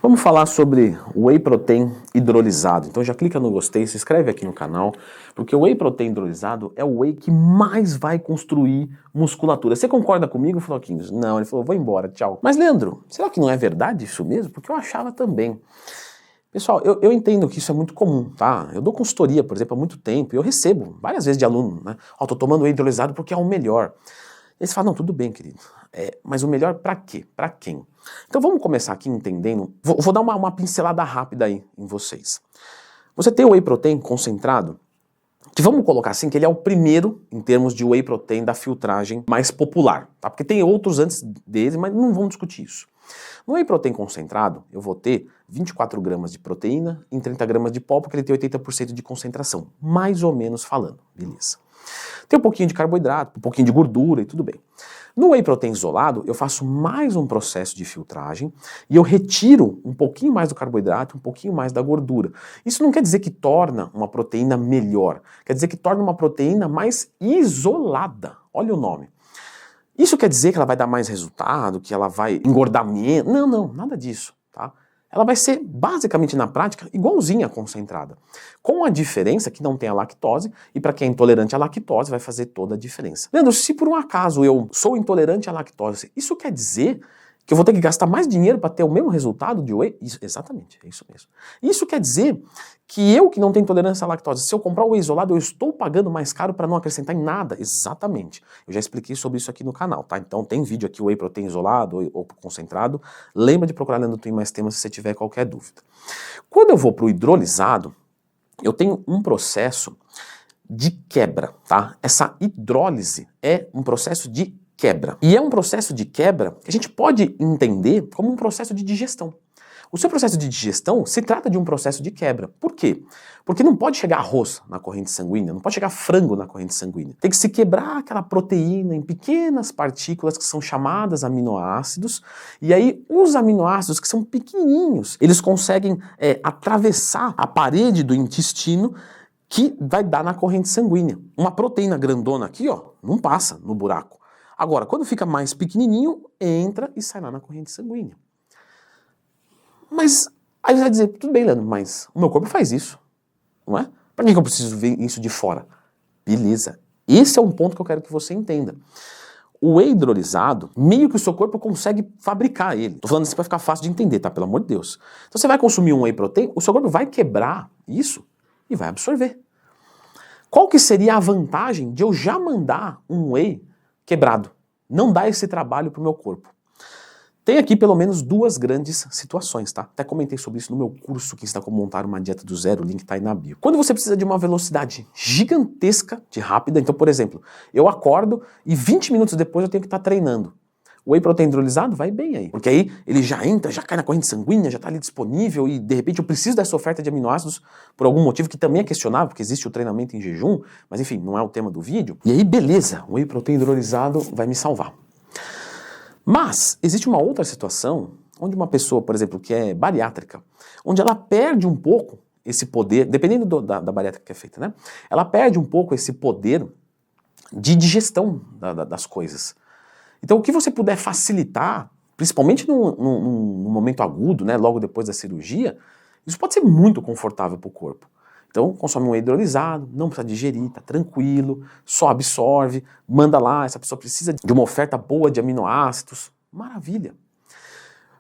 Vamos falar sobre Whey Protein hidrolisado. Então já clica no gostei, se inscreve aqui no canal, porque o Whey Protein hidrolisado é o Whey que mais vai construir musculatura. Você concorda comigo, Floquinhos? Não, ele falou, vou embora, tchau. Mas Leandro, será que não é verdade isso mesmo? Porque eu achava também. Pessoal, eu entendo que isso é muito comum, tá? Eu dou consultoria, por exemplo, há muito tempo, e eu recebo várias vezes de aluno, né? Ó, tô tomando Whey hidrolisado porque é o melhor. Eles falam, não, tudo bem, querido, mas o melhor pra quê? Pra quem? Então vamos começar aqui entendendo, vou dar uma pincelada rápida aí em vocês. Você tem o Whey Protein concentrado, que vamos colocar assim, que ele é o primeiro em termos de Whey Protein da filtragem mais popular, tá? Porque tem outros antes dele, mas não vamos discutir isso. No Whey Protein concentrado, eu vou ter 24 gramas de proteína em 30 gramas de pó, porque ele tem 80% de concentração, mais ou menos falando, beleza. Tem um pouquinho de carboidrato, um pouquinho de gordura e tudo bem. No Whey Protein isolado, eu faço mais um processo de filtragem e eu retiro um pouquinho mais do carboidrato, um pouquinho mais da gordura. Isso não quer dizer que torna uma proteína melhor, quer dizer que torna uma proteína mais isolada. Olha o nome. Isso quer dizer que ela vai dar mais resultado, que ela vai engordar menos? Não, nada disso, tá? Ela vai ser basicamente na prática igualzinha a concentrada, com a diferença que não tem a lactose e para quem é intolerante à lactose vai fazer toda a diferença. Leandro, se por um acaso eu sou intolerante à lactose, isso quer dizer que eu vou ter que gastar mais dinheiro para ter o mesmo resultado de whey? Isso, exatamente, é isso mesmo. Isso quer dizer que eu que não tenho intolerância à lactose, se eu comprar o whey isolado, eu estou pagando mais caro para não acrescentar em nada? Exatamente. Eu já expliquei sobre isso aqui no canal, tá? Então tem vídeo aqui, Whey Protein isolado ou concentrado. Lembra de procurar Leandro Twin mais temas se você tiver qualquer dúvida. Quando eu vou para o hidrolisado, eu tenho um processo de quebra, tá? Essa hidrólise é um processo de quebra. E é um processo de quebra que a gente pode entender como um processo de digestão. O seu processo de digestão se trata de um processo de quebra. Por quê? Porque não pode chegar arroz na corrente sanguínea, não pode chegar frango na corrente sanguínea. Tem que se quebrar aquela proteína em pequenas partículas que são chamadas aminoácidos, e aí os aminoácidos, que são pequenininhos, eles conseguem atravessar a parede do intestino que vai dar na corrente sanguínea. Uma proteína grandona aqui, ó, não passa no buraco. Agora, quando fica mais pequenininho, entra e sai lá na corrente sanguínea. Mas aí você vai dizer, tudo bem, Leandro, mas o meu corpo faz isso, não é? Para que eu preciso ver isso de fora? Beleza, esse é um ponto que eu quero que você entenda. O whey hidrolisado, meio que o seu corpo consegue fabricar ele. Tô falando assim para ficar fácil de entender, tá? Pelo amor de Deus. Então você vai consumir um whey protein, o seu corpo vai quebrar isso e vai absorver. Qual que seria a vantagem de eu já mandar um whey quebrado? Não dar esse trabalho pro meu corpo. Tem aqui pelo menos duas grandes situações, tá? Até comentei sobre isso no meu curso que ensina como montar uma dieta do zero, o link tá aí na bio. Quando você precisa de uma velocidade gigantesca de rápida, então, por exemplo, eu acordo e 20 minutos depois eu tenho que estar treinando. O whey protein hidrolisado vai bem aí, porque aí ele já entra, já cai na corrente sanguínea, já tá ali disponível e de repente eu preciso dessa oferta de aminoácidos por algum motivo que também é questionável, porque existe o treinamento em jejum, mas enfim, não é o tema do vídeo. E aí beleza, o whey protein hidrolisado vai me salvar. Mas existe uma outra situação onde uma pessoa, por exemplo, que é bariátrica, onde ela perde um pouco esse poder, dependendo da bariátrica que é feita, né? Ela perde um pouco esse poder de digestão das coisas. Então o que você puder facilitar, principalmente num momento agudo, né, logo depois da cirurgia, isso pode ser muito confortável para o corpo. Então consome um whey hidrolisado, não precisa digerir, tá tranquilo, só absorve, manda lá, essa pessoa precisa de uma oferta boa de aminoácidos, maravilha.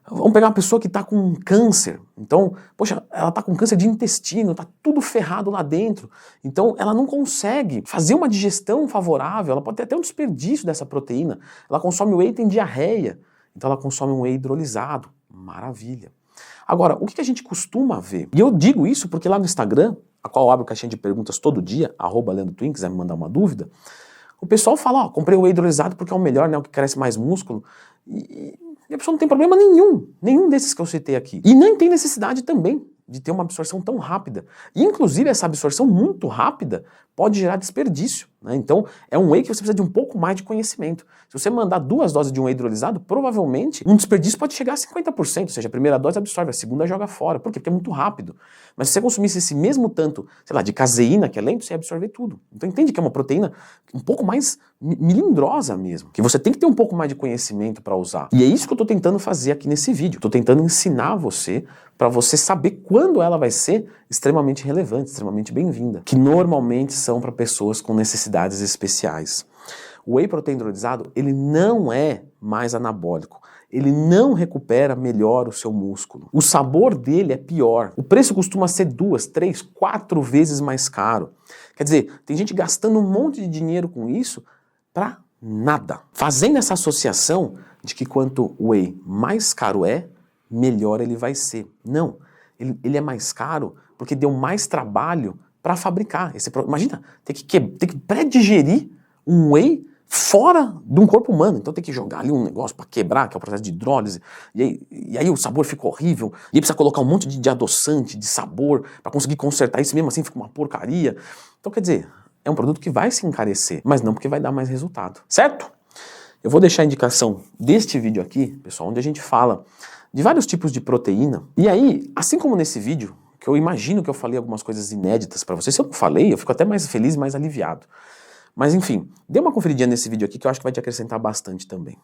Vamos pegar uma pessoa que está com câncer, então, poxa, ela está com câncer de intestino, está tudo ferrado lá dentro, então ela não consegue fazer uma digestão favorável, ela pode ter até um desperdício dessa proteína, ela consome whey e tem diarreia, então ela consome um whey hidrolisado, maravilha. Agora, o que a gente costuma ver? E eu digo isso porque lá no Instagram, a qual eu abro caixinha de perguntas todo dia, @LeandroTwin, quiser me mandar uma dúvida, o pessoal fala, ó, comprei o whey hidrolisado porque é o melhor, né, o que cresce mais músculo, e a pessoa não tem problema nenhum desses que eu citei aqui. E nem tem necessidade também de ter uma absorção tão rápida. E, inclusive, essa absorção muito rápida pode gerar desperdício, né? Então, é um whey que você precisa de um pouco mais de conhecimento. Se você mandar 2 doses de um whey hidrolisado, provavelmente um desperdício pode chegar a 50%, ou seja, a primeira dose absorve, a segunda joga fora. Por quê? Porque é muito rápido. Mas se você consumisse esse mesmo tanto, sei lá, de caseína, que é lento, você ia absorver tudo. Então, entende que é uma proteína um pouco mais melindrosa mesmo, que você tem que ter um pouco mais de conhecimento para usar. E é isso que eu estou tentando fazer aqui nesse vídeo. Estou tentando ensinar você para você saber quando ela vai ser extremamente relevante, extremamente bem-vinda, que normalmente são para pessoas com necessidades especiais. O whey protein hidrolisado, ele não é mais anabólico. Ele não recupera melhor o seu músculo. O sabor dele é pior. O preço costuma ser 2, 3, 4 vezes mais caro. Quer dizer, tem gente gastando um monte de dinheiro com isso para nada. Fazendo essa associação de que quanto o whey mais caro é, melhor ele vai ser. Não, ele é mais caro porque deu mais trabalho para fabricar. Imagina, ter que pré-digerir um whey fora de um corpo humano. Então tem que jogar ali um negócio para quebrar, que é o processo de hidrólise, e aí o sabor fica horrível, e aí precisa colocar um monte de adoçante, de sabor, para conseguir consertar isso, mesmo assim fica uma porcaria. Então quer dizer, é um produto que vai se encarecer, mas não porque vai dar mais resultado, certo? Eu vou deixar a indicação deste vídeo aqui, pessoal, onde a gente fala de vários tipos de proteína. E aí, assim como nesse vídeo, que eu imagino que eu falei algumas coisas inéditas para vocês, se eu não falei, eu fico até mais feliz e mais aliviado. Mas enfim, dê uma conferidinha nesse vídeo aqui que eu acho que vai te acrescentar bastante também.